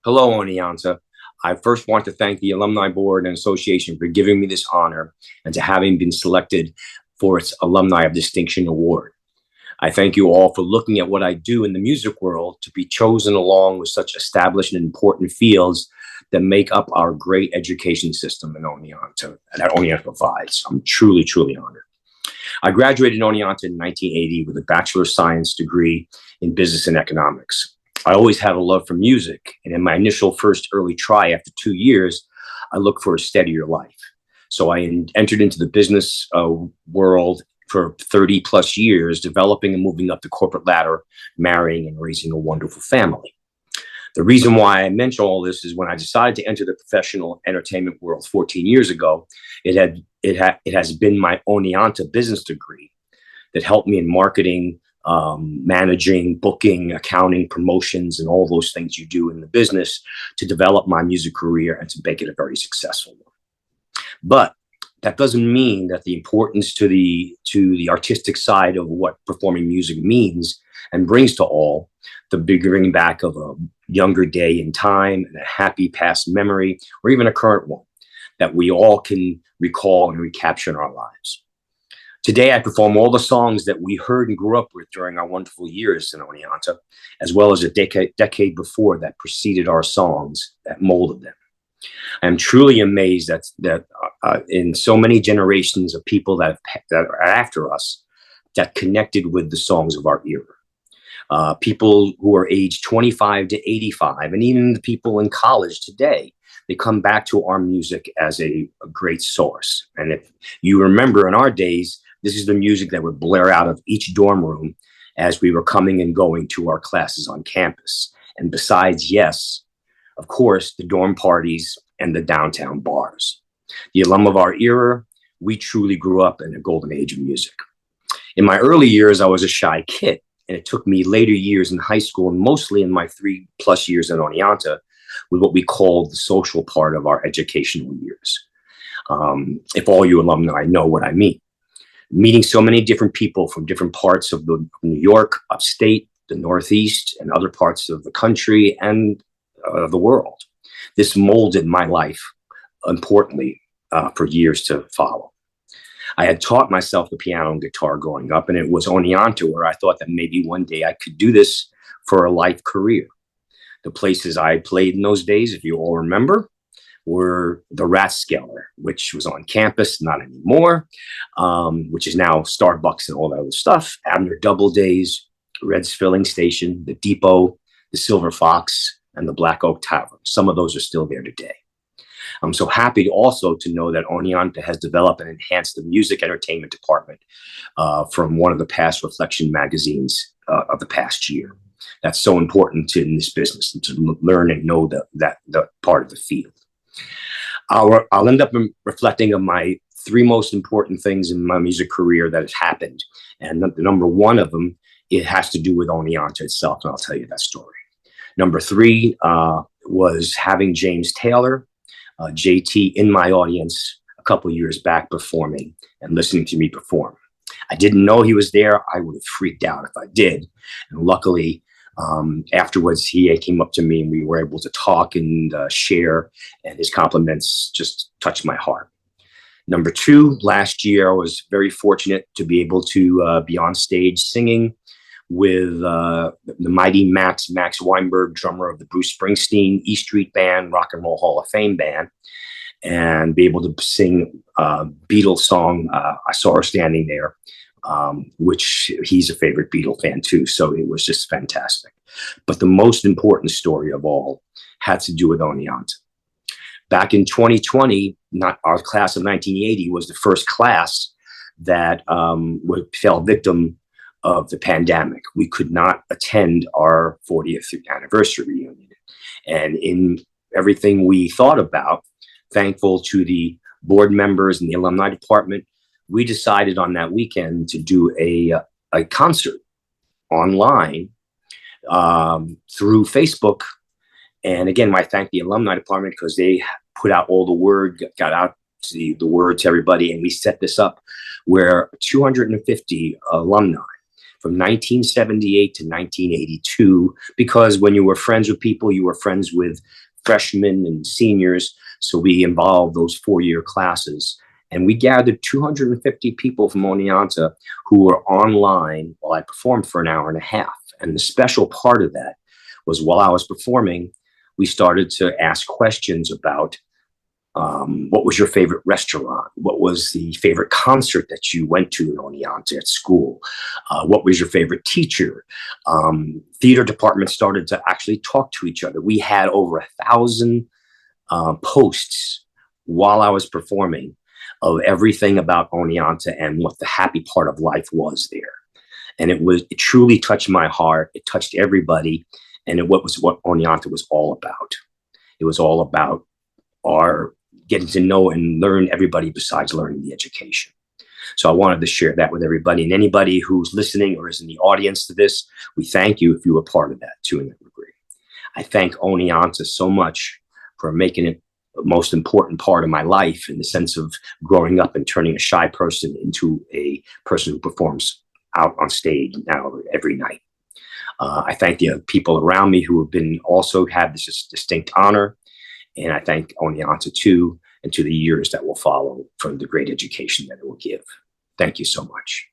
Hello, Oneonta. I first want to thank the Alumni Board and Association for giving me this honor and to having been selected for its Alumni of Distinction Award. I thank you all for looking at what I do in the music world to be chosen along with such established and important fields that make up our great education system in Oneonta that Oneonta provides. I'm truly, truly honored. I graduated in Oneonta in 1980 with a Bachelor of Science degree in Business and Economics. I always had a love for music, and in my initial first early try after 2 years, I looked for a steadier life. So I entered into the business world for 30 plus years, developing and moving up the corporate ladder, marrying and raising a wonderful family. The reason why I mention all this is when I decided to enter the professional entertainment world 14 years ago, it has been my Oneonta business degree that helped me in marketing, managing, booking, accounting, promotions, and all those things you do in the business to develop my music career and to make it a very successful one. But that doesn't mean that the importance to the artistic side of what performing music means and brings to all, the bringing back of a younger day in time and a happy past memory, or even a current one, that we all can recall and recapture in our lives. Today, I perform all the songs that we heard and grew up with during our wonderful years in Oneonta, as well as a decade before that preceded our songs that molded them. I am truly amazed that in so many generations of people that are after us, that connected with the songs of our era. People who are aged 25 to 85, and even the people in college today, they come back to our music as a great source. And if you remember in our days, this is the music that would blare out of each dorm room as we were coming and going to our classes on campus. And besides, yes, of course, the dorm parties and the downtown bars. The alum of our era, we truly grew up in a golden age of music. In my early years, I was a shy kid, and it took me later years in high school, and mostly in my 3+ years at Oneonta, with what we called the social part of our educational years. If all you alumni know what I mean. Meeting so many different people from different parts of New York, upstate, the Northeast, and other parts of the country and the world. This molded my life, importantly, for years to follow. I had taught myself the piano and guitar growing up, and it was Oneonta where I thought that maybe one day I could do this for a life career. The places I played in those days, if you all remember, were the Rathskeller, which was on campus, not anymore, which is now Starbucks and all that other stuff, Abner Doubleday's, Red's Filling Station, the Depot, the Silver Fox, and the Black Oak Tavern. Some of those are still there today. I'm so happy also to know that Oneonta has developed and enhanced the music entertainment department from one of the past Reflection magazines of the past year. That's so important in this business, and to learn and know that part of the field. I'll end up reflecting on my three most important things in my music career that has happened. And the number one of them, it has to do with Oneonta itself, and I'll tell you that story. Number three was having James Taylor, JT, in my audience a couple of years back performing and listening to me perform. I didn't know he was there. I would have freaked out if I did. And luckily, afterwards, he came up to me and we were able to talk and share, and his compliments just touched my heart. Number two, last year, I was very fortunate to be able to be on stage singing with the mighty Max Weinberg, drummer of the Bruce Springsteen E Street Band, Rock and Roll Hall of Fame band, and be able to sing Beatles song, I Saw Her Standing There, which he's a favorite Beatle fan too. So it was just fantastic. But the most important story of all had to do with Oneonta. Back in 2020, not our class of 1980 was the first class that fell victim of the pandemic. We could not attend our 40th anniversary reunion. And in everything we thought about, thankful to the board members and the alumni department, we decided on that weekend to do a concert online through Facebook. And again, I thank the alumni department because they put out all the word, got out the word to everybody, and we set this up where 250 alumni from 1978 to 1982, because when you were friends with people, you were friends with freshmen and seniors. So we involved those 4-year classes. And we gathered 250 people from Oneonta who were online while I performed for an hour and a half. And the special part of that was while I was performing, we started to ask questions about what was your favorite restaurant? What was the favorite concert that you went to in Oneonta at school? What was your favorite teacher? Theater departments started to actually talk to each other. We had over 1,000 posts while I was performing of everything about Oneonta and what the happy part of life was there. And it truly touched my heart. It touched everybody. And what Oneonta was all about. It was all about our getting to know and learn everybody besides learning the education. So I wanted to share that with everybody, and anybody who's listening or is in the audience to this, we thank you if you were part of that too in that degree. I thank Oneonta so much for making it the most important part of my life in the sense of growing up and turning a shy person into a person who performs out on stage now every night. I thank the people around me who have been also had this distinct honor. And I thank Oneonta too, and to the years that will follow from the great education that it will give. Thank you so much.